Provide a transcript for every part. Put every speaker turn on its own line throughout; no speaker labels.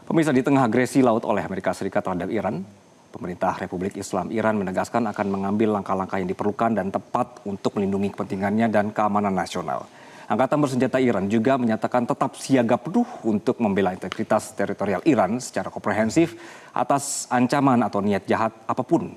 Pemirsa, di tengah agresi laut oleh Amerika Serikat terhadap Iran, pemerintah Republik Islam Iran menegaskan akan mengambil langkah-langkah yang diperlukan dan tepat untuk melindungi kepentingannya dan keamanan nasional. Angkatan bersenjata Iran juga menyatakan tetap siaga penuh untuk membela integritas teritorial Iran secara komprehensif atas ancaman atau niat jahat apapun.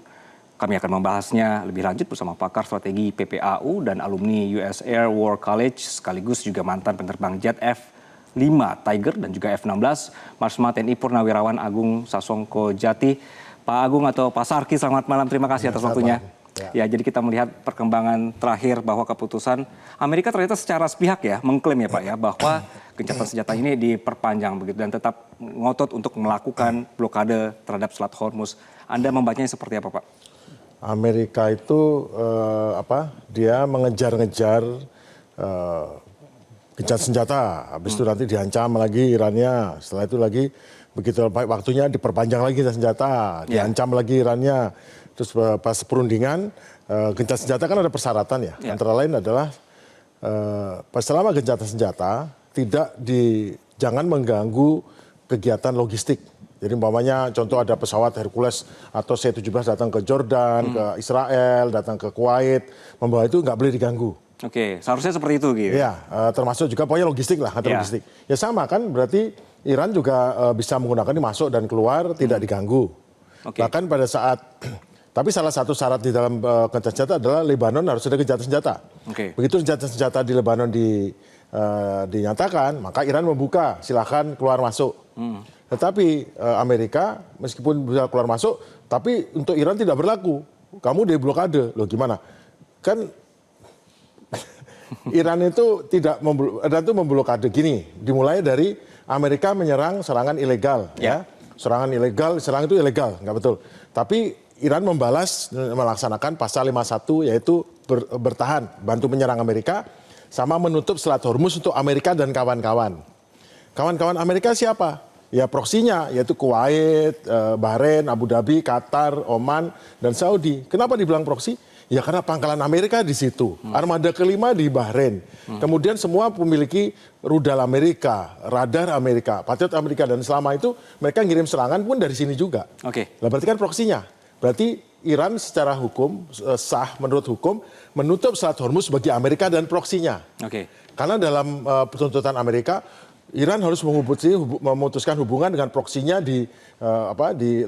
Kami akan membahasnya lebih lanjut bersama pakar strategi PPAU dan alumni US Air War College sekaligus juga mantan penerbang jet F-5 Tiger dan juga F-16, Marsma TNI Purnawirawan Agung Sasongko Jati. Pak Agung atau Pak Sarki, selamat malam. Terima kasih atas waktunya. Ya, jadi kita melihat perkembangan terakhir bahwa keputusan Amerika ternyata secara sepihak ya mengklaim ya Pak ya bahwa gencatan senjata ini diperpanjang begitu dan tetap ngotot untuk melakukan blokade terhadap Selat Hormuz. Anda membacanya seperti apa Pak?
Amerika itu dia mengejar-ngejar gencatan senjata, habis itu nanti diancam lagi Irannya, setelah itu lagi begitu baik waktunya diperpanjang lagi gencatan senjata, diancam lagi Irannya, terus pas perundingan gencatan senjata kan ada persyaratan ya, antara lain adalah selama gencatan senjata jangan mengganggu kegiatan logistik. Jadi umpamanya contoh ada pesawat Hercules atau C-17 datang ke Jordan, ke Israel, datang ke Kuwait, membawa itu nggak boleh diganggu.
Oke, seharusnya seperti itu gitu.
Iya, termasuk juga pokoknya logistik lah, logistik. Ya sama kan, berarti Iran juga bisa menggunakan ini masuk dan keluar tidak diganggu. Bahkan pada saat, tapi salah satu syarat di dalam gencatan senjata adalah Lebanon harus ada gencatan senjata. Begitu gencatan senjata di Lebanon dinyatakan, maka Iran membuka, silakan keluar masuk. Tetapi Amerika meskipun bisa keluar masuk, tapi untuk Iran tidak berlaku. Kamu deblokade, loh gimana? Kan Iran itu memblokade gini. Dimulai dari Amerika menyerang serangan ilegal, ya. Serangan ilegal, serang itu ilegal, nggak betul. Tapi Iran membalas melaksanakan pasal 51 yaitu bertahan, bantu menyerang Amerika, sama menutup Selat Hormuz untuk Amerika dan kawan-kawan. Kawan-kawan Amerika siapa? Ya proksinya, yaitu Kuwait, Bahrain, Abu Dhabi, Qatar, Oman, dan Saudi. Kenapa dibilang proksi? Ya karena pangkalan Amerika di situ. Armada kelima di Bahrain. Kemudian semua memiliki rudal Amerika, radar Amerika, Patriot Amerika, dan selama itu mereka ngirim serangan pun dari sini juga. Nah, berarti kan proksinya. Berarti Iran secara hukum, sah menurut hukum, menutup Selat Hormuz bagi Amerika dan proksinya. Karena dalam tuntutan Amerika, Iran harus memutuskan hubungan dengan proksinya di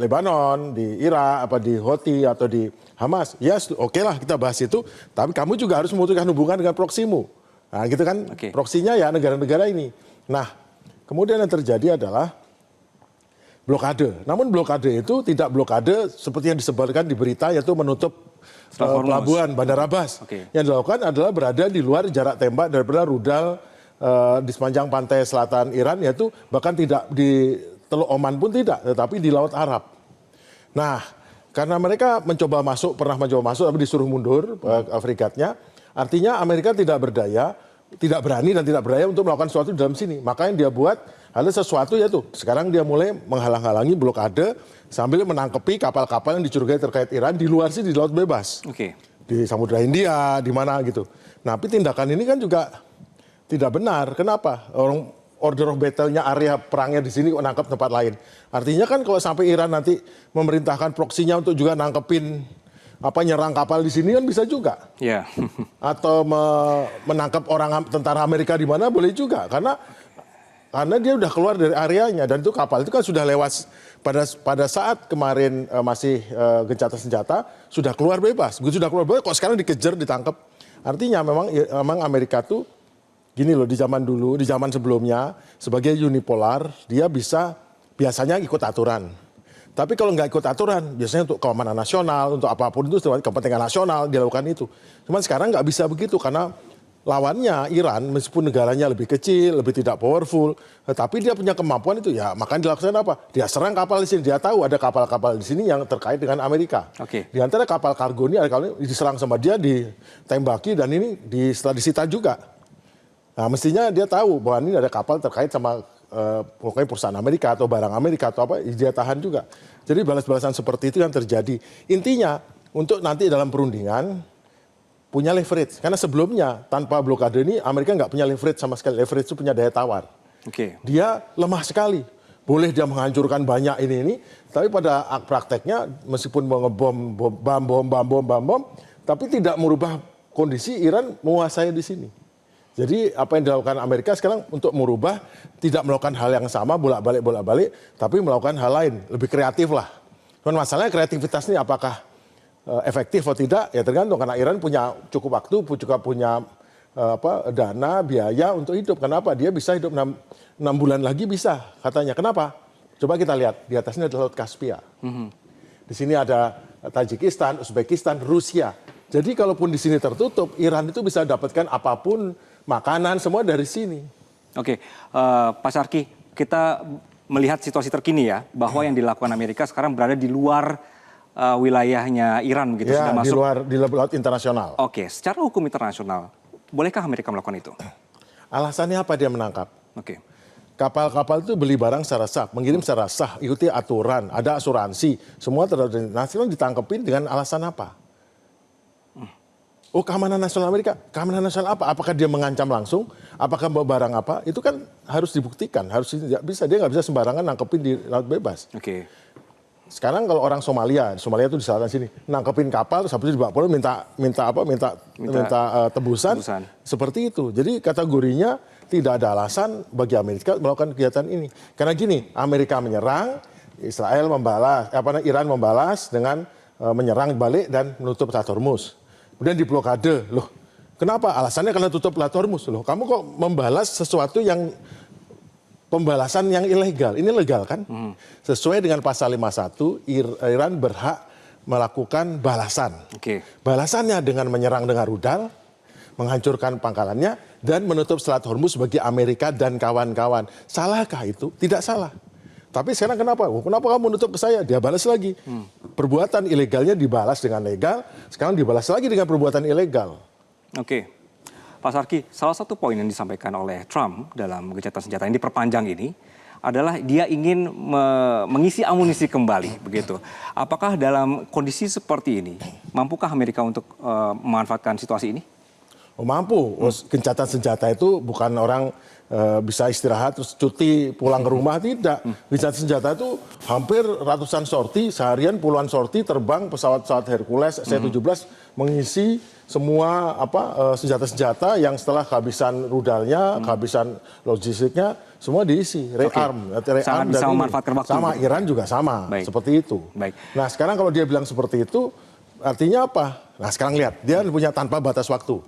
Lebanon, di Irak, di Houthi atau di Hamas. Ya, oke lah kita bahas itu. Tapi kamu juga harus memutuskan hubungan dengan proksimu. Nah, gitu kan? Proksinya ya negara-negara ini. Nah, kemudian yang terjadi adalah blokade. Namun blokade itu tidak blokade seperti yang disebarkan di berita, yaitu menutup pelabuhan Bandar Abbas. Yang dilakukan adalah berada di luar jarak tembak daripada rudal di sepanjang pantai selatan Iran, yaitu bahkan tidak di Teluk Oman pun tidak, tetapi di Laut Arab. Nah, karena mereka pernah mencoba masuk tapi disuruh mundur fregatnya, artinya Amerika tidak berani dan tidak berdaya untuk melakukan sesuatu di dalam sini. Maka yang dia buat ada sesuatu, yaitu sekarang dia mulai menghalang-halangi blokade sambil menangkepi kapal-kapal yang dicurigai terkait Iran di luar sih, di Laut Bebas. Di Samudra Hindia, di mana gitu. Nah, tapi tindakan ini kan juga tidak benar. Kenapa? Order of battle-nya, area perangnya di sini kok nangkep tempat lain. Artinya kan kalau sampai Iran nanti memerintahkan proksinya untuk juga nangkepin nyerang kapal di sini kan bisa juga. Atau menangkap tentara Amerika di mana boleh juga, karena dia udah keluar dari areanya, dan itu kapal itu kan sudah lewat pada saat kemarin masih gencatan senjata sudah keluar bebas. Begitu sudah keluar bebas kok sekarang dikejar, ditangkap. Artinya memang Amerika tuh gini loh, di zaman sebelumnya sebagai unipolar dia biasanya ikut aturan. Tapi kalau nggak ikut aturan, biasanya untuk keamanan nasional, untuk apapun itu, kepentingan nasional dilakukan itu. Cuman sekarang nggak bisa begitu karena lawannya Iran, meskipun negaranya lebih kecil, lebih tidak powerful, tetapi dia punya kemampuan itu, ya makanya dilakukan apa? Dia serang kapal di sini, dia tahu ada kapal-kapal di sini yang terkait dengan Amerika. Di antara kapal kargo ini, ada kapal ini diserang sama dia, ditembaki, dan ini setelah disita juga. Nah, mestinya dia tahu bahwa ini ada kapal terkait sama pokoknya perusahaan Amerika atau barang Amerika atau apa, dia tahan juga. Jadi balas-balasan seperti itu yang terjadi. Intinya untuk nanti dalam perundingan punya leverage. Karena sebelumnya tanpa blokade ini Amerika nggak punya leverage sama sekali. Leverage itu punya daya tawar. Dia lemah sekali. boleh dia menghancurkan banyak ini, tapi pada prakteknya meskipun mau ngebom, bom, tapi tidak merubah kondisi Iran menguasai di sini. Jadi apa yang dilakukan Amerika sekarang untuk merubah, tidak melakukan hal yang sama bolak-balik, tapi melakukan hal lain, lebih kreatif lah. Cuman masalahnya kreativitas ini apakah efektif atau tidak, ya tergantung karena Iran punya cukup waktu, juga punya dana, biaya untuk hidup. Kenapa? Dia bisa hidup 6 bulan lagi bisa katanya. Kenapa? Coba kita lihat, di atasnya ada Laut Kaspia. Di sini ada Tajikistan, Uzbekistan, Rusia. Jadi kalaupun di sini tertutup, Iran itu bisa dapatkan apapun, makanan, semua dari sini.
Oke, Pak Syarki, kita melihat situasi terkini ya, bahwa yang dilakukan Amerika sekarang berada di luar wilayahnya Iran begitu,
Ya,
sudah masuk
di laut internasional.
Oke, secara hukum internasional, bolehkah Amerika melakukan itu?
Alasannya apa dia menangkap?
Oke.
Kapal-kapal itu beli barang secara sah, mengirim secara sah, ikuti aturan, ada asuransi, semua terhadap nasional ditangkepin dengan alasan apa? Oh, keamanan nasional Amerika, keamanan nasional apa? Apakah dia mengancam langsung? Apakah bawa barang apa? Itu kan harus dibuktikan, dia nggak bisa sembarangan nangkepin di laut bebas.
Oke.
Sekarang kalau orang Somalia itu di selatan sini, nangkepin kapal, terus habis itu dibawa pulang minta tebusan, seperti itu. Jadi kategorinya tidak ada alasan bagi Amerika melakukan kegiatan ini. Karena gini, Amerika menyerang, Israel membalas, Iran membalas dengan menyerang balik dan menutup Selat Hormuz. Kemudian diblokade, loh. Kenapa? Alasannya karena tutup Selat Hormuz. Loh, kamu kok membalas sesuatu yang pembalasan yang ilegal. Ini legal kan? Sesuai dengan pasal 51, Iran berhak melakukan balasan.
Oke.
Balasannya dengan menyerang dengan rudal, menghancurkan pangkalannya, dan menutup Selat Hormuz bagi Amerika dan kawan-kawan. Salahkah itu? Tidak salah. Tapi sekarang kenapa? Kenapa kamu menutup ke saya? Dia balas lagi. Perbuatan ilegalnya dibalas dengan legal, sekarang dibalas lagi dengan perbuatan ilegal.
Oke. Pak Syarki, salah satu poin yang disampaikan oleh Trump dalam gencatan senjata yang diperpanjang ini adalah dia ingin mengisi amunisi kembali, begitu. Apakah dalam kondisi seperti ini, mampukah Amerika untuk memanfaatkan situasi ini?
Oh, mampu. Gencatan senjata itu bukan orang bisa istirahat terus cuti pulang ke rumah, tidak. Gencatan senjata itu hampir ratusan sorti, seharian puluhan sorti terbang pesawat-pesawat Hercules C-17 mengisi semua senjata-senjata yang setelah kehabisan rudalnya, kehabisan logistiknya, semua diisi, rearm.
Sangat bisa memanfaatkan waktu.
Sama Iran juga sama, seperti itu.
Baik.
Nah sekarang kalau dia bilang seperti itu, artinya apa? Nah sekarang lihat, dia punya tanpa batas waktu.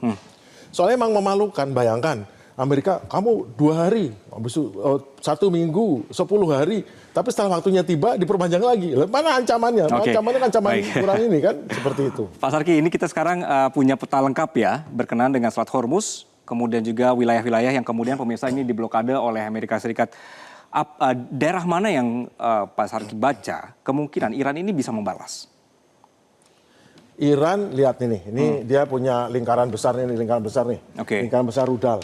Soalnya emang memalukan, bayangkan. Amerika, kamu 2 hari, habis itu 1 minggu, 10 hari, tapi setelah waktunya tiba diperpanjang lagi. Mana ancamannya? Ancamannya kan ancaman kurang ini kan, seperti itu.
Pak Syarki, ini kita sekarang punya peta lengkap ya, berkenaan dengan Selat Hormuz, kemudian juga wilayah-wilayah yang kemudian pemirsa ini diblokade oleh Amerika Serikat. Daerah mana yang Pak Syarki baca kemungkinan Iran ini bisa membalas?
Iran, lihat ini dia punya lingkaran besar nih, lingkaran besar rudal.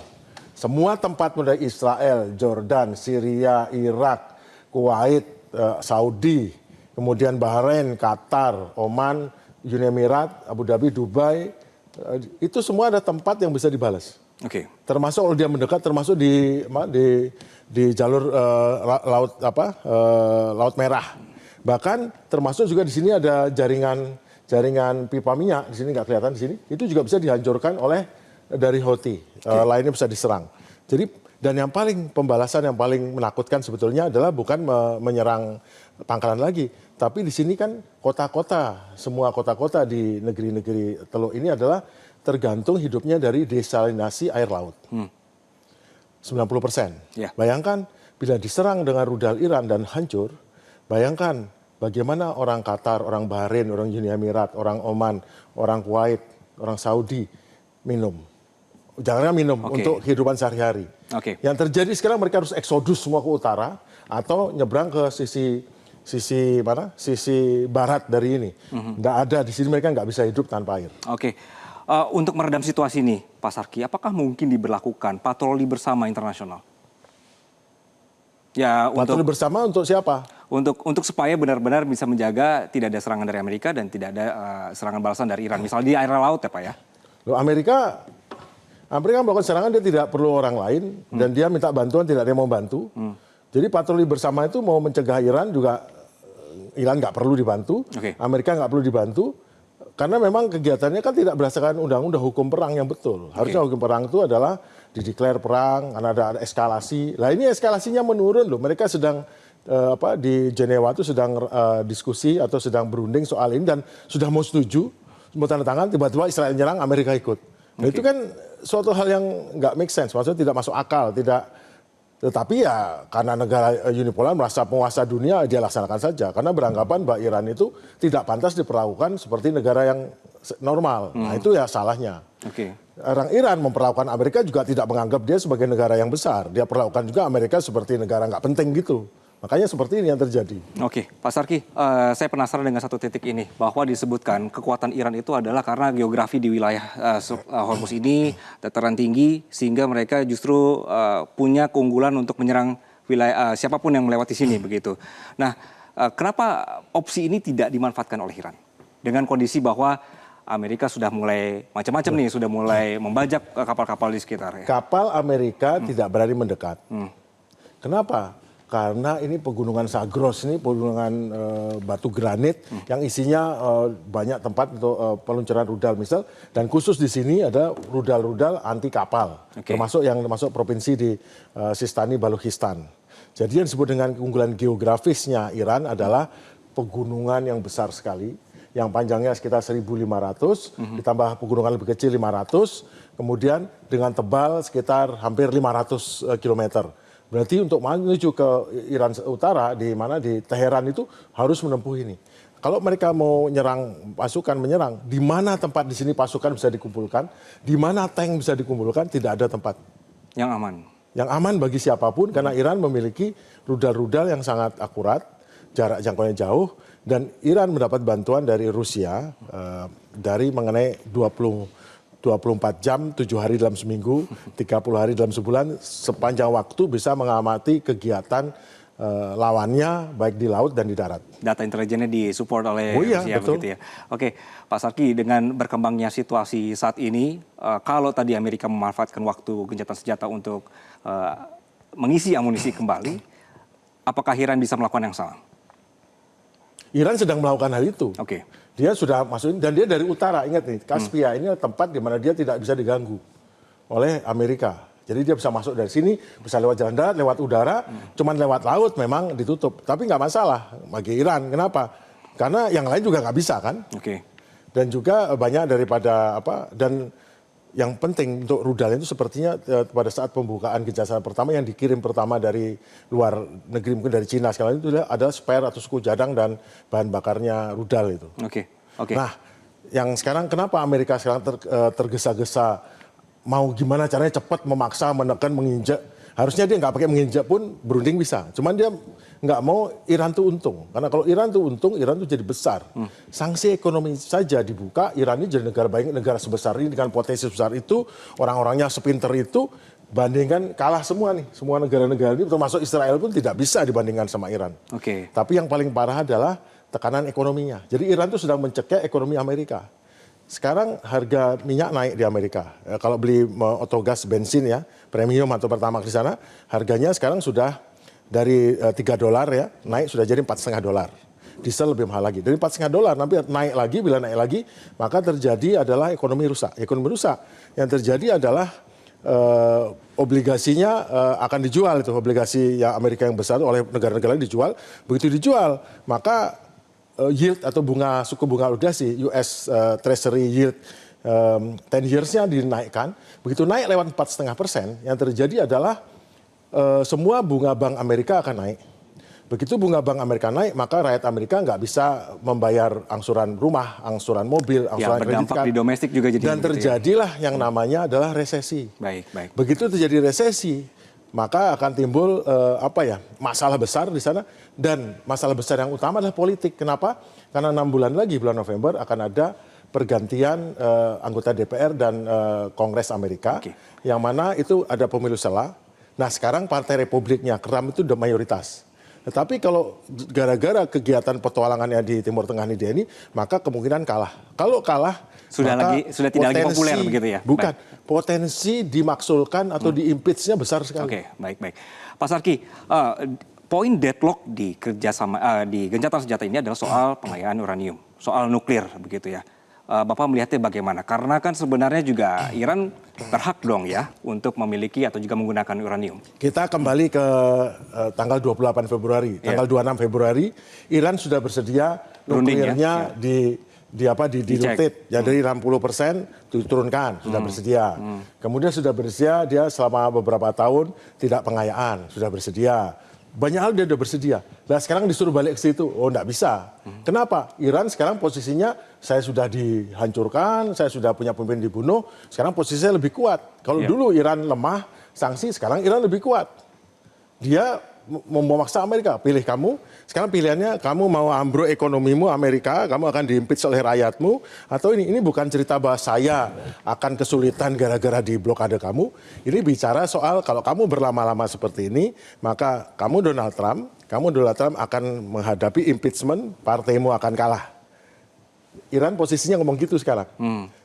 Semua tempat dari Israel, Jordan, Syria, Irak, Kuwait, Saudi, kemudian Bahrain, Qatar, Oman, Uni Emirat, Abu Dhabi, Dubai, itu semua ada tempat yang bisa dibalas.
Oke.
Termasuk kalau dia mendekat, termasuk di jalur Laut Merah. Bahkan termasuk juga di sini ada jaringan pipa minyak, di sini nggak kelihatan di sini, itu juga bisa dihancurkan oleh dari Houthi, lainnya bisa diserang. Jadi dan yang paling pembalasan yang paling menakutkan sebetulnya adalah bukan menyerang pangkalan lagi, tapi di sini kan kota-kota, semua kota-kota di negeri-negeri Teluk ini adalah tergantung hidupnya dari desalinasi air laut. 90%.
Ya.
Bayangkan bila diserang dengan rudal Iran dan hancur, bayangkan bagaimana orang Qatar, orang Bahrain, orang Uni Emirat, orang Oman, orang Kuwait, orang Saudi minum. Jangan minum untuk kehidupan sehari-hari. Yang terjadi sekarang mereka harus eksodus semua ke utara atau nyebrang ke sisi barat dari ini. Nggak ada di sini, mereka nggak bisa hidup tanpa air.
Untuk meredam situasi ini, Pak Syarki, apakah mungkin diberlakukan patroli bersama internasional? Ya,
patroli bersama untuk siapa?
Untuk supaya benar-benar bisa menjaga tidak ada serangan dari Amerika dan tidak ada serangan balasan dari Iran, misalnya di area laut ya Pak ya?
Loh, Amerika melakukan serangan, dia tidak perlu orang lain dan dia minta bantuan, tidak ada yang mau bantu. Jadi patroli bersama itu mau mencegah Iran juga, Iran nggak perlu dibantu, Amerika nggak perlu dibantu, karena memang kegiatannya kan tidak berdasarkan undang-undang hukum perang yang betul. Harusnya hukum perang itu adalah dideklar perang, karena ada eskalasi. Nah ini eskalasinya menurun loh. Mereka sedang di Jenewa itu sedang diskusi atau sedang berunding soal ini dan sudah mau setuju, mau tanda tangan, tiba-tiba Israel nyerang, Amerika ikut. Nah itu kan suatu hal yang nggak make sense, maksudnya tidak masuk akal, tidak. Tetapi ya karena negara unipolar merasa penguasa dunia, dia laksanakan saja. Karena beranggapan bahwa Iran itu tidak pantas diperlakukan seperti negara yang normal. Nah itu ya salahnya. Orang Iran memperlakukan Amerika juga tidak menganggap dia sebagai negara yang besar. Dia perlakukan juga Amerika seperti negara nggak penting gitu. Makanya seperti ini yang terjadi.
Oke, Pak Sarki, saya penasaran dengan satu titik ini, bahwa disebutkan kekuatan Iran itu adalah karena geografi di wilayah Hormuz ini dataran tinggi, sehingga mereka justru punya keunggulan untuk menyerang wilayah siapapun yang melewati sini begitu. Nah, kenapa opsi ini tidak dimanfaatkan oleh Iran? Dengan kondisi bahwa Amerika sudah mulai macam-macam nih, sudah mulai membajak kapal-kapal di sekitar.
Kapal Amerika tidak berani mendekat. Kenapa? Karena ini pegunungan Zagros, ini pegunungan batu granit yang isinya banyak tempat untuk peluncuran rudal misal, dan khusus di sini ada rudal-rudal anti kapal, termasuk yang masuk provinsi di Sistani Balochistan. Jadi yang disebut dengan keunggulan geografisnya Iran adalah pegunungan yang besar sekali, yang panjangnya sekitar 1.500, ditambah pegunungan lebih kecil 500, kemudian dengan tebal sekitar hampir 500 kilometer. Berarti untuk menuju ke Iran Utara, di mana di Teheran itu harus menempuh ini. Kalau mereka mau nyerang pasukan, menyerang, di mana tempat di sini pasukan bisa dikumpulkan, di mana tank bisa dikumpulkan, tidak ada tempat.
Yang aman.
Yang aman bagi siapapun, karena Iran memiliki rudal-rudal yang sangat akurat, jarak jangkauannya jauh, dan Iran mendapat bantuan dari Rusia dari mengenai 24 jam, 7 hari dalam seminggu, 30 hari dalam sebulan, sepanjang waktu bisa mengamati kegiatan lawannya baik di laut dan di darat.
Data intelijennya disupport oleh Rusia
betul.
begitu ya. Oke, Pak Sarki, dengan berkembangnya situasi saat ini, kalau tadi Amerika memanfaatkan waktu gencatan senjata untuk mengisi amunisi kembali, apakah Iran bisa melakukan yang sama?
Iran sedang melakukan hal itu. Dia sudah masukin, dan dia dari utara, ingat nih, Kaspia ini tempat di mana dia tidak bisa diganggu oleh Amerika. Jadi dia bisa masuk dari sini, bisa lewat jalan darat, lewat udara, cuman lewat laut memang ditutup. Tapi nggak masalah bagi Iran, kenapa? Karena yang lain juga nggak bisa kan? Dan juga banyak daripada dan yang penting untuk rudal itu sepertinya pada saat pembukaan gencatan pertama yang dikirim pertama dari luar negeri, mungkin dari Cina sekarang itu adalah spare atau suku cadang dan bahan bakarnya rudal itu. Nah, yang sekarang kenapa Amerika sekarang tergesa-gesa mau gimana caranya cepat memaksa, menekan, menginjak. Harusnya dia nggak pakai menginjak pun berunding bisa. Cuman dia nggak mau Iran tuh untung. Karena kalau Iran tuh untung, Iran tuh jadi besar. Sanksi ekonomi saja dibuka, Iran ini jadi negara baik, negara sebesar ini dengan potensi sebesar itu, orang-orangnya sepinter itu, bandingkan kalah semua nih. Semua negara-negara ini termasuk Israel pun tidak bisa dibandingkan sama Iran. Tapi yang paling parah adalah tekanan ekonominya. Jadi Iran tuh sedang mencekik ekonomi Amerika. Sekarang harga minyak naik di Amerika. Kalau beli otogas bensin ya, premium atau pertamax di sana, harganya sekarang sudah dari $3 ya, naik sudah jadi $4,5. Diesel lebih mahal lagi. Dari $4,5 nanti naik lagi, bila naik lagi, maka terjadi adalah ekonomi rusak. Ekonomi rusak. Yang terjadi adalah obligasinya akan dijual, itu obligasi yang Amerika yang besar oleh negara-negara lain dijual. Begitu dijual, maka yield atau suku bunga obligasi US Treasury yield 10 years-nya dinaikkan. Begitu naik lewat 4,5%, yang terjadi adalah semua bunga bank Amerika akan naik. Begitu bunga bank Amerika naik, maka rakyat Amerika nggak bisa membayar angsuran rumah, angsuran mobil, angsuran kredit card.
Di domestik juga jadi.
Dan terjadilah yang namanya adalah resesi. Begitu terjadi resesi, maka akan timbul masalah besar di sana, dan masalah besar yang utama adalah politik. Kenapa? Karena 6 bulan lagi, bulan November akan ada pergantian anggota DPR dan Kongres Amerika, yang mana itu ada pemilu sela. Nah sekarang Partai Republiknya keram itu udah mayoritas. Tetapi kalau gara-gara kegiatan petualangannya di Timur Tengah ini, maka kemungkinan kalah. Kalau kalah, maka
sudah tidak lagi populer begitu ya?
Bukan, potensi dimaksulkan atau di-impeach-nya besar sekali.
Oke, baik. Pak Sarki, poin deadlock di kerjasama di gencatan senjata ini adalah soal pengayaan uranium, soal nuklir begitu ya. Bapak melihatnya bagaimana? Karena kan sebenarnya juga Iran berhak dong ya untuk memiliki atau juga menggunakan uranium.
Kita kembali ke tanggal 28 Februari. Tanggal 26 Februari, Iran sudah bersedia nuklirnya dilutit. Ya, dari 60% diturunkan, sudah bersedia. Kemudian sudah bersedia, dia selama beberapa tahun tidak pengayaan, sudah bersedia. Banyak hal dia sudah bersedia. Nah sekarang disuruh balik ke situ, oh enggak bisa. Kenapa? Iran sekarang posisinya, saya sudah dihancurkan, saya sudah punya pemimpin dibunuh, sekarang posisinya lebih kuat. Kalau dulu Iran lemah, sanksi, sekarang Iran lebih kuat. Dia memaksa Amerika, pilih kamu, sekarang pilihannya kamu mau ambruk ekonomimu Amerika, kamu akan diimpeach oleh rakyatmu, atau ini bukan cerita bahwa saya akan kesulitan gara-gara di blokade kamu, ini bicara soal kalau kamu berlama-lama seperti ini, maka kamu Donald Trump akan menghadapi impeachment, partaimu akan kalah. Iran posisinya ngomong gitu sekarang.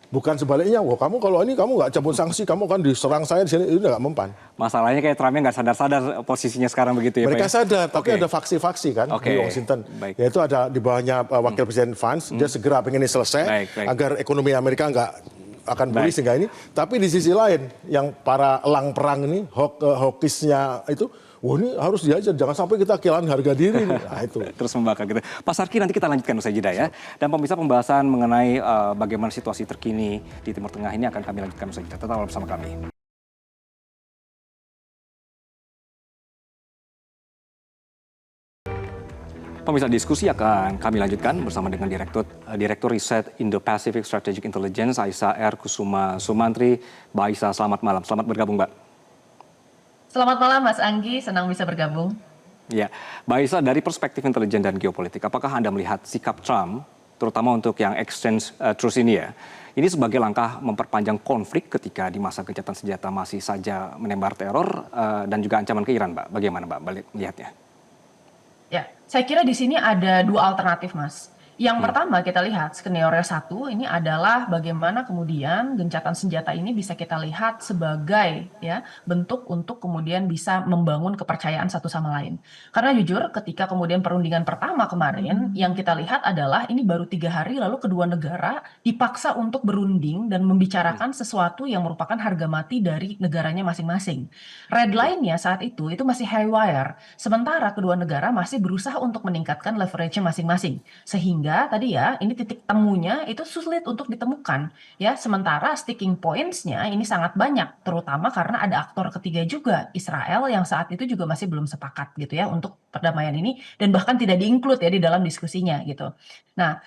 Bukan sebaliknya, wah kamu kalau ini kamu nggak cabut sanksi, kamu kan diserang saya di sini, itu nggak mempan.
Masalahnya kayak Trumpnya nggak sadar-sadar posisinya sekarang begitu ya.
Mereka
Pak?
sadar, tapi ada faksi-faksi kan di Washington. Yaitu ada di bawahnya Wakil Presiden Vance, dia segera pengen ini selesai agar ekonomi Amerika nggak akan pulih sehingga ini. Tapi di sisi lain, yang para elang perang ini, hawkisnya itu, wah ini harus diajar, jangan sampai kita kehilangan harga diri. Nah itu.
Terus membakar gitu. Pak Sarki, nanti kita lanjutkan usai jeda ya. Dan pemirsa, pembahasan mengenai bagaimana situasi terkini di Timur Tengah ini akan kami lanjutkan usai jeda. Tetap bersama kami. Pemirsa, diskusi akan kami lanjutkan bersama dengan Direktur Riset Indo-Pacific Strategic Intelligence, Aisyah R. Kusuma Sumantri. Mbak Aisyah, selamat malam. Selamat bergabung, Mbak.
Selamat malam Mas Anggi, senang bisa bergabung.
Ya, Mbak Aisyah, dari perspektif intelijen dan geopolitik, apakah Anda melihat sikap Trump, terutama untuk yang exchange truce ini ya, ini sebagai langkah memperpanjang konflik ketika di masa gencatan senjata masih saja menebar teror dan juga ancaman ke Iran, Mbak? Bagaimana Mbak melihatnya?
Ya, saya kira di sini ada dua alternatif, Mas. Yang pertama kita lihat skenario satu ini adalah bagaimana kemudian gencatan senjata ini bisa kita lihat sebagai ya bentuk untuk kemudian bisa membangun kepercayaan satu sama lain. Karena jujur ketika kemudian perundingan pertama kemarin yang kita lihat adalah ini baru 3 hari lalu kedua negara dipaksa untuk berunding dan membicarakan sesuatu yang merupakan harga mati dari negaranya masing-masing. Red line-nya saat itu masih haywire. Sementara kedua negara masih berusaha untuk meningkatkan leverage-nya masing-masing. Sehingga tadi ya, ini titik temunya itu sulit untuk ditemukan ya. Sementara sticking points-nya ini sangat banyak, terutama karena ada aktor ketiga juga, Israel yang saat itu juga masih belum sepakat gitu ya untuk perdamaian ini dan bahkan tidak di-include ya di dalam diskusinya gitu. Nah,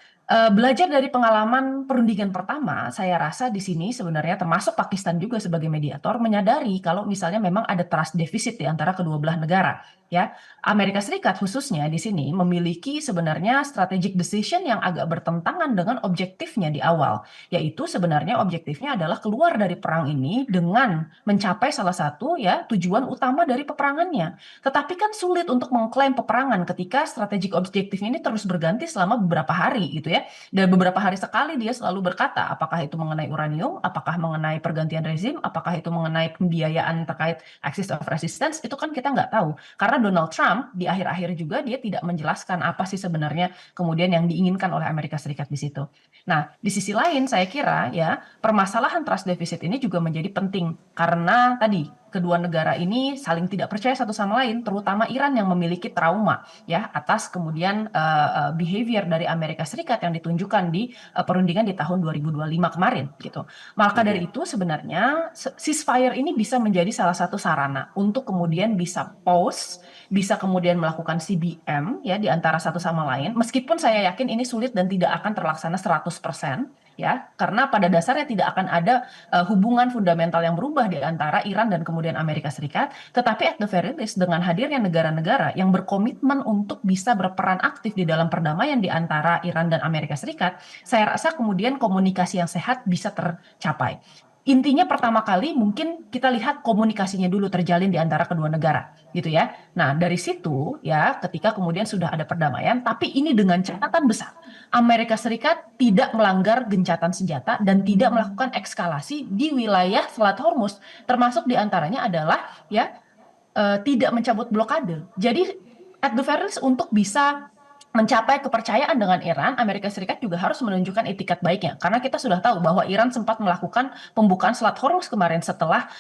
belajar dari pengalaman perundingan pertama, saya rasa di sini sebenarnya termasuk Pakistan juga sebagai mediator menyadari kalau misalnya memang ada trust deficit di antara kedua belah negara. Ya, Amerika Serikat khususnya di sini memiliki sebenarnya strategic decision yang agak bertentangan dengan objektifnya di awal, yaitu sebenarnya objektifnya adalah keluar dari perang ini dengan mencapai salah satu ya tujuan utama dari peperangannya. Tetapi kan sulit untuk mengklaim peperangan ketika strategic objektifnya ini terus berganti selama beberapa hari gitu ya. Dan beberapa hari sekali dia selalu berkata, apakah itu mengenai uranium, apakah mengenai pergantian rezim, apakah itu mengenai pembiayaan terkait axis of resistance, itu kan kita nggak tahu. Karena Donald Trump di akhir-akhir juga dia tidak menjelaskan apa sih sebenarnya kemudian yang diinginkan oleh Amerika Serikat di situ. Nah, di sisi lain saya kira ya permasalahan trust deficit ini juga menjadi penting karena tadi kedua negara ini saling tidak percaya satu sama lain, terutama Iran yang memiliki trauma ya atas kemudian behavior dari Amerika Serikat yang ditunjukkan di perundingan di tahun 2025 kemarin gitu. Maka dari itu sebenarnya ceasefire ini bisa menjadi salah satu sarana untuk kemudian bisa pause, bisa kemudian melakukan CBM ya di antara satu sama lain. Meskipun saya yakin ini sulit dan tidak akan terlaksana 100%. Ya, karena pada dasarnya tidak akan ada hubungan fundamental yang berubah di antara Iran dan kemudian Amerika Serikat, tetapi at the very least dengan hadirnya negara-negara yang berkomitmen untuk bisa berperan aktif di dalam perdamaian di antara Iran dan Amerika Serikat, saya rasa kemudian komunikasi yang sehat bisa tercapai. intinya pertama kali mungkin kita lihat komunikasinya dulu terjalin di antara kedua negara gitu ya. Nah, dari situ ya ketika kemudian sudah ada perdamaian, tapi ini dengan catatan besar. Amerika Serikat tidak melanggar gencatan senjata dan tidak melakukan eskalasi di wilayah Selat Hormuz, termasuk di antaranya adalah ya tidak mencabut blokade. Jadi at the very least untuk bisa mencapai kepercayaan dengan Iran, Amerika Serikat juga harus menunjukkan itikat baiknya. Karena kita sudah tahu bahwa Iran sempat melakukan pembukaan Selat Hormuz kemarin setelah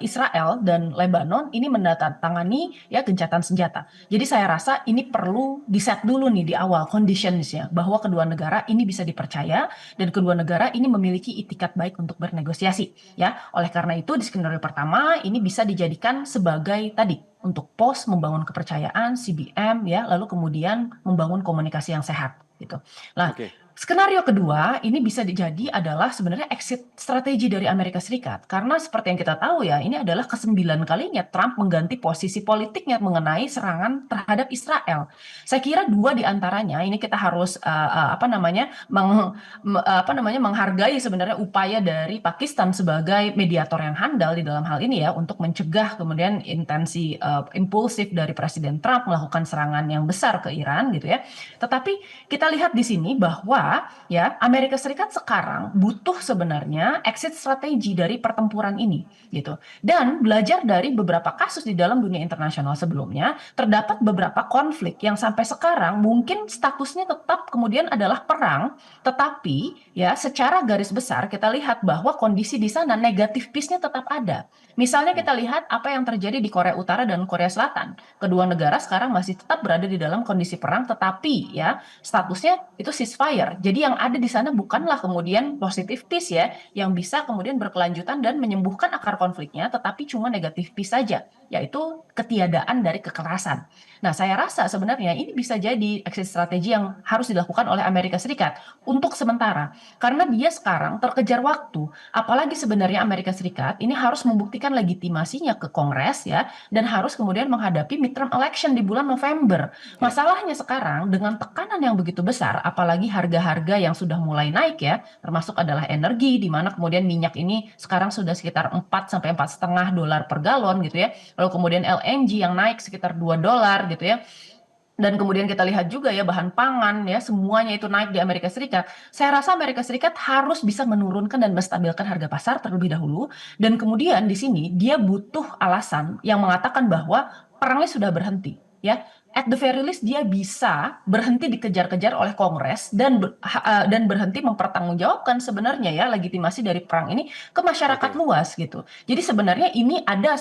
Israel dan Lebanon ini menandatangani ya gencatan senjata. Jadi saya rasa ini perlu di-set dulu nih di awal conditionsnya bahwa kedua negara ini bisa dipercaya dan kedua negara ini memiliki itikat baik untuk bernegosiasi. Ya, oleh karena itu di skenario pertama ini bisa dijadikan sebagai tadi untuk pos membangun kepercayaan CBM ya lalu kemudian membangun komunikasi yang sehat gitu. Nah,
Oke.
skenario kedua ini bisa jadi adalah sebenarnya exit strategi dari Amerika Serikat karena seperti yang kita tahu ya ini adalah ke-9 kalinya Trump mengganti posisi politiknya mengenai serangan terhadap Israel. Saya kira dua di antaranya ini kita harus menghargai sebenarnya upaya dari Pakistan sebagai mediator yang handal di dalam hal ini ya untuk mencegah kemudian intensi impulsif dari Presiden Trump melakukan serangan yang besar ke Iran gitu ya. Tetapi kita lihat di sini bahwa ya Amerika Serikat sekarang butuh sebenarnya exit strategi dari pertempuran ini gitu. Dan belajar dari beberapa kasus di dalam dunia internasional sebelumnya, terdapat beberapa konflik yang sampai sekarang mungkin statusnya tetap kemudian adalah perang, tetapi ya secara garis besar kita lihat bahwa kondisi di sana negatif peace-nya tetap ada. Misalnya kita lihat apa yang terjadi di Korea Utara dan Korea Selatan. Kedua negara sekarang masih tetap berada di dalam kondisi perang, tetapi ya statusnya itu ceasefire. Jadi yang ada di sana bukanlah kemudian positive peace ya, yang bisa kemudian berkelanjutan dan menyembuhkan akar konfliknya, tetapi cuma negatif peace saja, yaitu ketiadaan dari kekerasan. Nah, saya rasa sebenarnya ini bisa jadi exit strategi yang harus dilakukan oleh Amerika Serikat untuk sementara. Karena dia sekarang terkejar waktu, apalagi sebenarnya Amerika Serikat ini harus membuktikan legitimasinya ke Kongres ya, dan harus kemudian menghadapi midterm election di bulan November. Masalahnya sekarang dengan tekanan yang begitu besar, apalagi harga-harga yang sudah mulai naik ya, termasuk adalah energi, di mana kemudian minyak ini sekarang sudah sekitar 4 sampai 4,5 dolar per galon gitu ya. Lalu kemudian LNG yang naik sekitar 2 dolar gitu ya. Dan kemudian kita lihat juga ya bahan pangan ya semuanya itu naik di Amerika Serikat. Saya rasa Amerika Serikat harus bisa menurunkan dan menstabilkan harga pasar terlebih dahulu. Dan kemudian di sini dia butuh alasan yang mengatakan bahwa perangnya sudah berhenti ya. At the very least dia bisa berhenti dikejar-kejar oleh Kongres dan berhenti mempertanggungjawabkan sebenarnya ya legitimasi dari perang ini ke masyarakat luas gitu. Jadi sebenarnya ini ada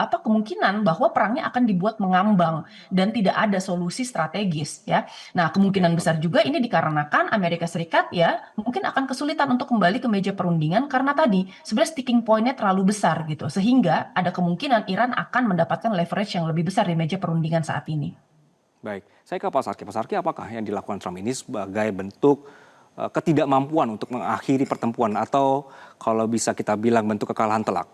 kemungkinan bahwa perangnya akan dibuat mengambang dan tidak ada solusi strategis ya. Nah, kemungkinan besar juga ini dikarenakan Amerika Serikat ya mungkin akan kesulitan untuk kembali ke meja perundingan karena tadi sebenarnya sticking point-nya terlalu besar gitu. Sehingga ada kemungkinan Iran akan mendapatkan leverage yang lebih besar di meja perundingan saat ini.
Baik, saya ke Pak Sarki. Pak Sarki, apakah yang dilakukan Trump ini sebagai bentuk ketidakmampuan untuk mengakhiri pertempuran atau kalau bisa kita bilang bentuk kekalahan telak?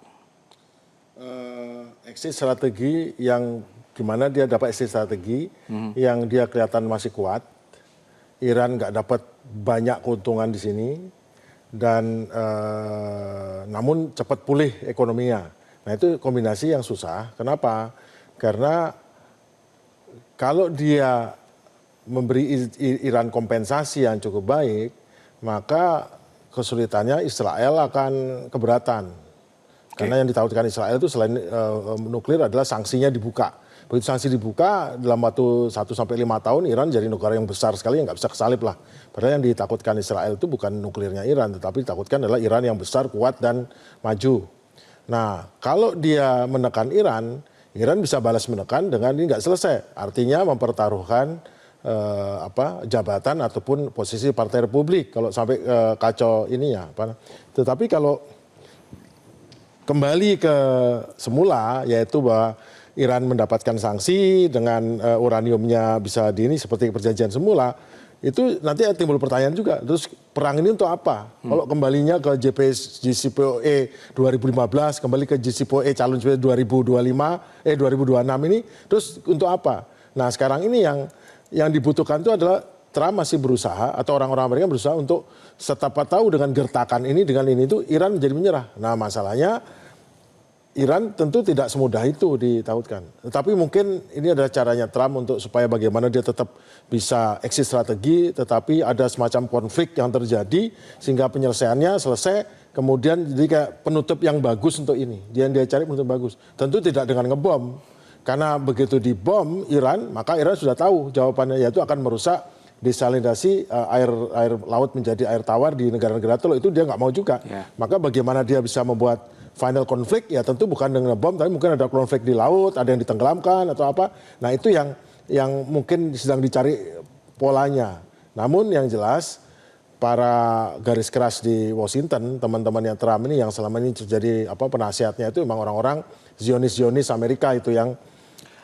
Exit strategi yang gimana dia dapat exit strategi yang dia kelihatan masih kuat. Iran nggak dapat banyak keuntungan di sini dan namun cepat pulih ekonominya. Nah itu kombinasi yang susah. Kenapa? Karena kalau dia memberi Iran kompensasi yang cukup baik, maka kesulitannya Israel akan keberatan. Karena yang ditakutkan Israel itu selain nuklir adalah sanksinya dibuka. Begitu sanksi dibuka, dalam waktu 1-5 tahun Iran jadi negara yang besar sekali yang nggak bisa kesalip lah. Padahal yang ditakutkan Israel itu bukan nuklirnya Iran, tetapi ditakutkan adalah Iran yang besar, kuat, dan maju. Nah, kalau dia menekan Iran bisa balas menekan dengan ini nggak selesai. Artinya mempertaruhkan jabatan ataupun posisi Partai Republik kalau sampai kacau ininya. Tetapi kalau kembali ke semula, yaitu bahwa Iran mendapatkan sanksi dengan uraniumnya bisa seperti perjanjian semula, itu nanti timbul pertanyaan juga. Terus perang ini untuk apa? Kalau kembalinya ke JCPOA 2015, kembali ke JCPOA calon 2026 ini, terus untuk apa? Nah sekarang ini yang dibutuhkan itu adalah Trump masih berusaha atau orang-orang Amerika berusaha untuk setapa tahu dengan gertakan ini dengan ini itu Iran menjadi menyerah. Nah masalahnya Iran tentu tidak semudah itu ditautkan. Tetapi mungkin ini adalah caranya Trump untuk supaya bagaimana dia tetap bisa exit strategi, tetapi ada semacam konflik yang terjadi sehingga penyelesaiannya selesai, kemudian jadi kayak penutup yang bagus untuk ini. Dia cari penutup bagus. Tentu tidak dengan ngebom, karena begitu dibom Iran, maka Iran sudah tahu jawabannya, yaitu akan merusak desalinasi air laut menjadi air tawar di negara-negara teluk. Itu dia nggak mau juga. Maka bagaimana dia bisa membuat final konflik, ya tentu bukan dengan bom, tapi mungkin ada konflik di laut, ada yang ditenggelamkan atau apa. Nah itu yang mungkin sedang dicari polanya. Namun yang jelas para garis keras di Washington, teman-temannya Trump ini yang selama ini terjadi penasihatnya itu memang orang-orang Zionis Amerika itu yang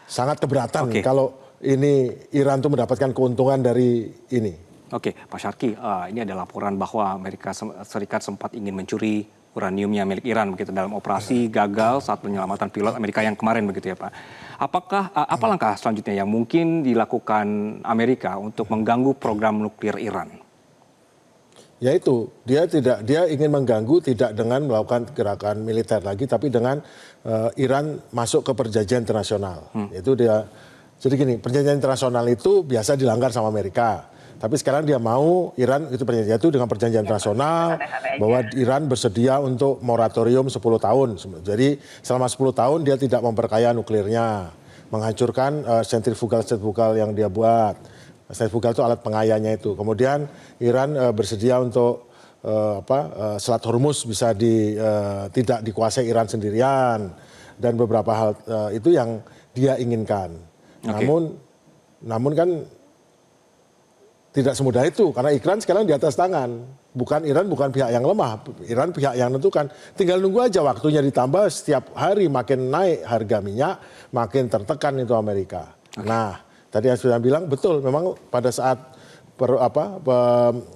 sangat keberatan kalau ini Iran tuh mendapatkan keuntungan dari ini.
Oke, Pak Syarki, ini ada laporan bahwa Amerika Serikat sempat ingin mencuri uraniumnya milik Iran begitu dalam operasi gagal saat penyelamatan pilot Amerika yang kemarin begitu ya Pak. Apa langkah selanjutnya yang mungkin dilakukan Amerika untuk mengganggu program nuklir Iran?
Yaitu dia ingin mengganggu tidak dengan melakukan gerakan militer lagi, tapi dengan Iran masuk ke perjanjian internasional. Itu dia. Jadi gini, perjanjian internasional itu biasa dilanggar sama Amerika. Tapi sekarang dia mau Iran itu perjanjian itu dengan perjanjian internasional bahwa Iran bersedia untuk moratorium 10 tahun. Jadi selama 10 tahun dia tidak memperkaya nuklirnya, menghancurkan sentrifugal yang dia buat. Sentrifugal itu alat pengayanya itu. Kemudian Iran bersedia untuk Selat Hormuz bisa tidak dikuasai Iran sendirian, dan beberapa hal itu yang dia inginkan. Namun kan tidak semudah itu, karena Iran sekarang di atas tangan. Iran bukan pihak yang lemah, Iran pihak yang menentukan. Tinggal nunggu aja waktunya ditambah, setiap hari makin naik harga minyak, makin tertekan itu Amerika. Nah, tadi yang sudah bilang betul, memang pada saat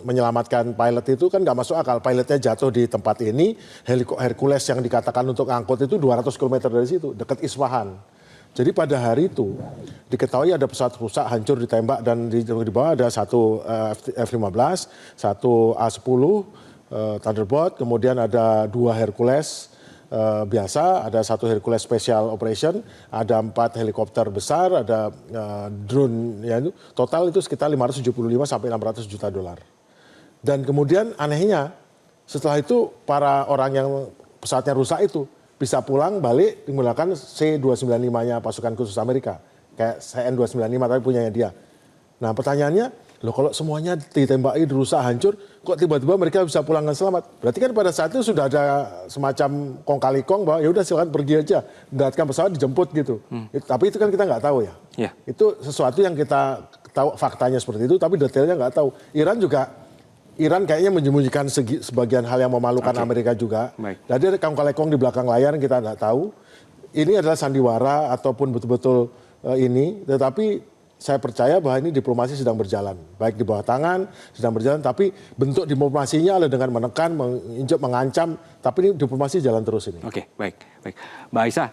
menyelamatkan pilot itu kan nggak masuk akal. Pilotnya jatuh di tempat ini, Hercules yang dikatakan untuk angkut itu 200 km dari situ, dekat Isfahan. Jadi pada hari itu diketahui ada pesawat rusak, hancur, ditembak, dan di bawah ada satu F-15, satu A-10 Thunderbolt, kemudian ada 2 Hercules biasa, ada 1 Hercules Special Operation, ada 4 helikopter besar, ada drone, ya itu total itu sekitar 575 sampai 600 juta dolar. Dan kemudian anehnya setelah itu para orang yang pesawatnya rusak itu bisa pulang balik menggunakan C-295-nya pasukan khusus Amerika. Kayak CN-295 tapi punyanya dia. Nah pertanyaannya, loh kalau semuanya ditembaki, dirusak, hancur, kok tiba-tiba mereka bisa pulang dengan selamat? Berarti kan pada saat itu sudah ada semacam kong kali kong bahwa ya udah silakan pergi aja, datang pesawat dijemput gitu. Tapi itu kan kita nggak tahu ya. Itu sesuatu yang kita tahu faktanya seperti itu, tapi detailnya nggak tahu. Iran kayaknya menyembunyikan sebagian hal yang memalukan Amerika juga. Jadi ada kong-kali-kong di belakang layar yang kita nggak tahu. Ini adalah sandiwara ataupun betul-betul ini. Tetapi saya percaya bahwa ini diplomasi sedang berjalan. Baik di bawah tangan sedang berjalan, tapi bentuk diplomasinya adalah dengan menekan, menginjak, mengancam. Tapi ini diplomasi jalan terus ini.
Oke, baik. Mbak Aisyah,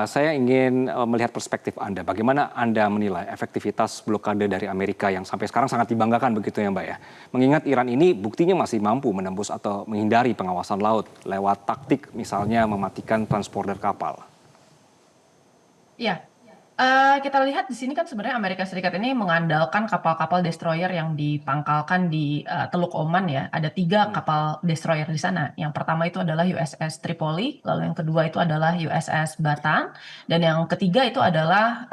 saya ingin melihat perspektif Anda. Bagaimana Anda menilai efektivitas blokade dari Amerika yang sampai sekarang sangat dibanggakan begitu ya Mbak ya? Mengingat Iran ini buktinya masih mampu menembus atau menghindari pengawasan laut lewat taktik misalnya mematikan transporter kapal.
Iya, kita lihat di sini kan sebenarnya Amerika Serikat ini mengandalkan kapal-kapal destroyer yang dipangkalkan di Teluk Oman ya. Ada 3 kapal destroyer di sana. Yang pertama itu adalah USS Tripoli, lalu yang kedua itu adalah USS Bataan, dan yang ketiga itu adalah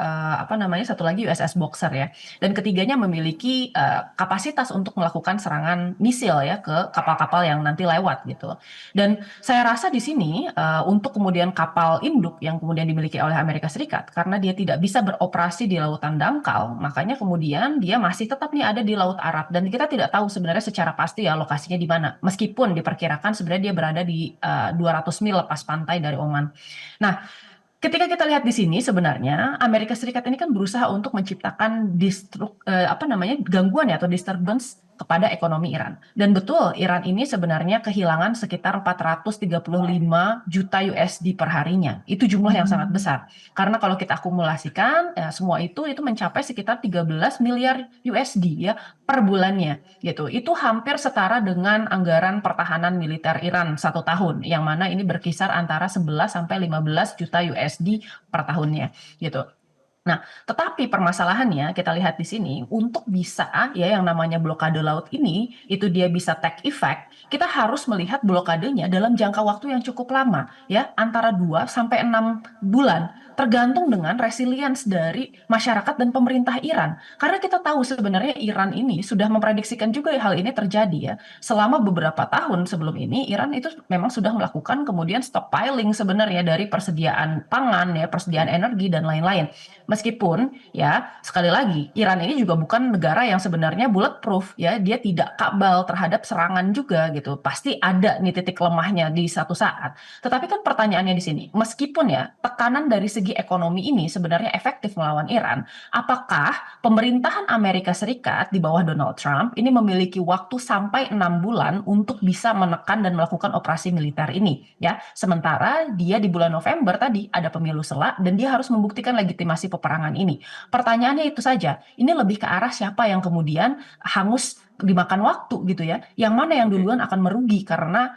satu lagi USS Boxer ya. Dan ketiganya memiliki kapasitas untuk melakukan serangan misil ya ke kapal-kapal yang nanti lewat gitu. Dan saya rasa di sini untuk kemudian kapal induk yang kemudian dimiliki oleh Amerika Serikat, karena dia tidak bisa beroperasi di lautan dangkal, makanya kemudian dia masih tetap nih ada di Laut Arab, dan kita tidak tahu sebenarnya secara pasti ya lokasinya di mana, meskipun diperkirakan sebenarnya dia berada di 200 mil lepas pantai dari Oman. Nah, ketika kita lihat di sini sebenarnya Amerika Serikat ini kan berusaha untuk menciptakan gangguan ya atau disturbance kepada ekonomi Iran. Dan betul, Iran ini sebenarnya kehilangan sekitar 435 juta USD per harinya. Itu jumlah yang sangat besar. Karena kalau kita akumulasikan, ya, semua itu mencapai sekitar 13 miliar USD ya per bulannya gitu. Itu hampir setara dengan anggaran pertahanan militer Iran 1 tahun, yang mana ini berkisar antara 11 sampai 15 juta USD per tahunnya gitu. Nah, tetapi permasalahannya kita lihat di sini, untuk bisa ya yang namanya blokade laut ini itu dia bisa take effect, kita harus melihat blokadenya dalam jangka waktu yang cukup lama ya, antara 2 sampai 6 bulan, tergantung dengan resilience dari masyarakat dan pemerintah Iran. Karena kita tahu sebenarnya Iran ini sudah memprediksikan juga hal ini terjadi ya. Selama beberapa tahun sebelum ini Iran itu memang sudah melakukan kemudian stockpiling sebenarnya dari persediaan pangan ya, persediaan energi dan lain-lain. Meskipun ya sekali lagi Iran ini juga bukan negara yang sebenarnya bulletproof ya, dia tidak kabal terhadap serangan juga gitu. Pasti ada nih titik lemahnya di satu saat. Tetapi kan pertanyaannya di sini, meskipun ya tekanan dari segi ekonomi ini sebenarnya efektif melawan Iran, apakah pemerintahan Amerika Serikat di bawah Donald Trump ini memiliki waktu sampai 6 bulan untuk bisa menekan dan melakukan operasi militer ini ya. Sementara dia di bulan November tadi ada pemilu sela dan dia harus membuktikan legitimasi peperangan ini. Pertanyaannya itu saja, ini lebih ke arah siapa yang kemudian hangus dimakan waktu gitu ya, yang mana yang duluan akan merugi karena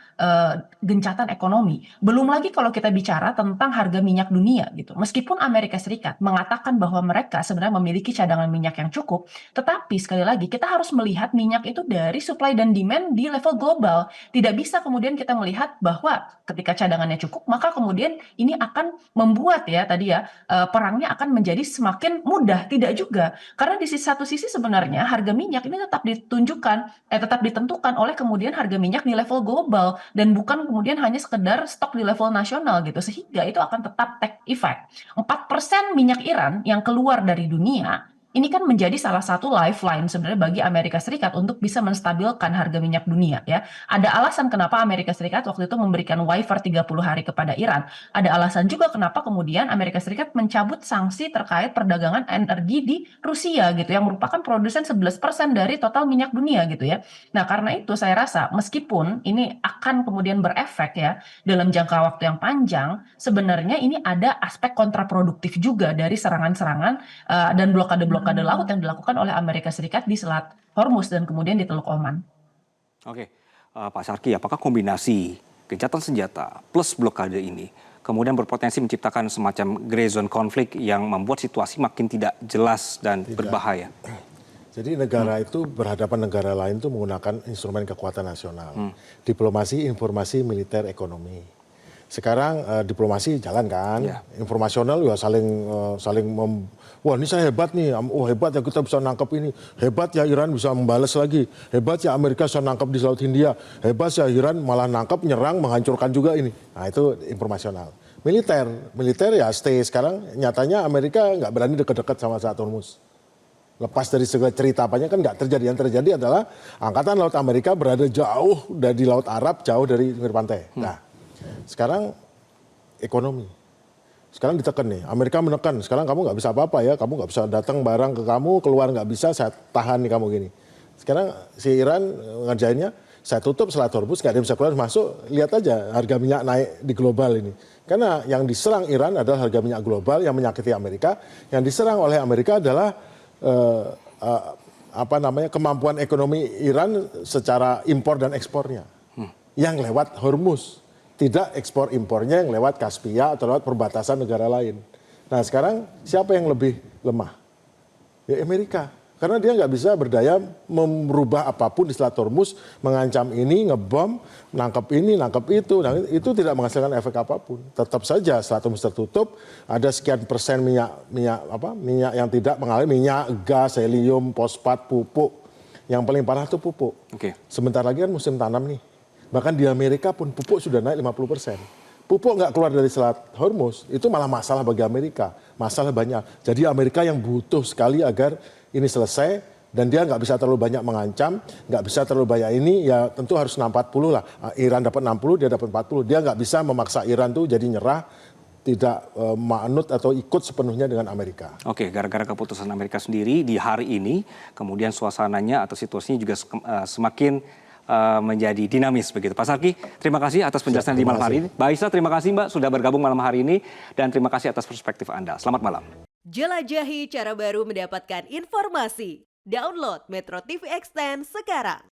gencatan ekonomi. Belum lagi kalau kita bicara tentang harga minyak dunia gitu. Meskipun Amerika Serikat mengatakan bahwa mereka sebenarnya memiliki cadangan minyak yang cukup, tetapi sekali lagi kita harus melihat minyak itu dari supply dan demand di level global. Tidak bisa kemudian kita melihat bahwa ketika cadangannya cukup, maka kemudian ini akan membuat ya tadi ya perangnya akan menjadi semakin mudah. Tidak juga. Karena di satu sisi sebenarnya harga minyak ini tetap ditentukan oleh kemudian harga minyak di level global dan bukan kemudian hanya sekedar stok di level nasional gitu, sehingga itu akan tetap take effect. 4% minyak Iran yang keluar dari dunia ini kan menjadi salah satu lifeline sebenarnya bagi Amerika Serikat untuk bisa menstabilkan harga minyak dunia ya. Ada alasan kenapa Amerika Serikat waktu itu memberikan waiver 30 hari kepada Iran. Ada alasan juga kenapa kemudian Amerika Serikat mencabut sanksi terkait perdagangan energi di Rusia gitu, yang merupakan produsen 11% dari total minyak dunia gitu ya. Nah, karena itu saya rasa meskipun ini akan kemudian berefek ya dalam jangka waktu yang panjang, sebenarnya ini ada aspek kontraproduktif juga dari serangan-serangan dan blokade laut yang dilakukan oleh Amerika Serikat di Selat Hormuz dan kemudian di Teluk Oman.
Oke, Pak Sarki, apakah kombinasi gencatan senjata plus blokade ini kemudian berpotensi menciptakan semacam gray zone konflik yang membuat situasi makin tidak jelas dan berbahaya?
Jadi negara itu berhadapan negara lain itu menggunakan instrumen kekuatan nasional. Diplomasi, informasi, militer, ekonomi. Sekarang diplomasi jalan kan, informasional ya wah ini saya hebat nih, oh hebat ya kita bisa nangkap ini, hebat ya Iran bisa membalas lagi, hebat ya Amerika bisa nangkap di Laut Hindia, hebat ya Iran malah nangkap, nyerang, menghancurkan juga ini. Nah itu informasional. Militer ya stay sekarang nyatanya Amerika nggak berani dekat-dekat sama Selat Hormuz. Lepas dari segala cerita apanya kan nggak terjadi. Yang terjadi adalah Angkatan Laut Amerika berada jauh dari Laut Arab, jauh dari pinggir pantai. Nah, sekarang ekonomi. Sekarang ditekan nih, Amerika menekan. Sekarang kamu nggak bisa apa-apa ya, kamu nggak bisa datang barang ke kamu, keluar nggak bisa, saya tahan nih kamu gini. Sekarang si Iran ngerjainnya, saya tutup Selat Hormuz, nggak ada yang bisa keluar masuk, lihat aja harga minyak naik di global ini. Karena yang diserang Iran adalah harga minyak global yang menyakiti Amerika, yang diserang oleh Amerika adalah kemampuan ekonomi Iran secara impor dan ekspornya yang lewat Hormuz, tidak ekspor impornya yang lewat Kaspia atau lewat perbatasan negara lain. Nah sekarang siapa yang lebih lemah? Ya Amerika, karena dia nggak bisa berdaya merubah apapun di Selat Hormuz, mengancam ini, ngebom, nangkep ini, nangkep itu. Nah, itu tidak menghasilkan efek apapun. Tetap saja Selat Hormuz tertutup, ada sekian persen minyak yang tidak mengalami minyak, gas, helium, fosfat, pupuk. Yang paling parah itu pupuk. Sebentar lagi kan musim tanam nih. Bahkan di Amerika pun pupuk sudah naik 50%. Pupuk nggak keluar dari Selat Hormuz, itu malah masalah bagi Amerika. Masalah banyak. Jadi Amerika yang butuh sekali agar ini selesai, dan dia nggak bisa terlalu banyak mengancam, nggak bisa terlalu banyak ini, ya tentu harus 60 lah. Iran dapat 60, dia dapat 40. Dia nggak bisa memaksa Iran tuh jadi nyerah, manut atau ikut sepenuhnya dengan Amerika.
Oke, gara-gara keputusan Amerika sendiri di hari ini, kemudian suasananya atau situasinya juga semakin menjadi dinamis begitu. Pak Sarki, terima kasih atas penjelasan di malam hari ini. Mbak Aisyah, terima kasih Mbak sudah bergabung malam hari ini dan terima kasih atas perspektif Anda. Selamat malam.
Jelajahi cara baru mendapatkan informasi. Download Metro TV Extend sekarang.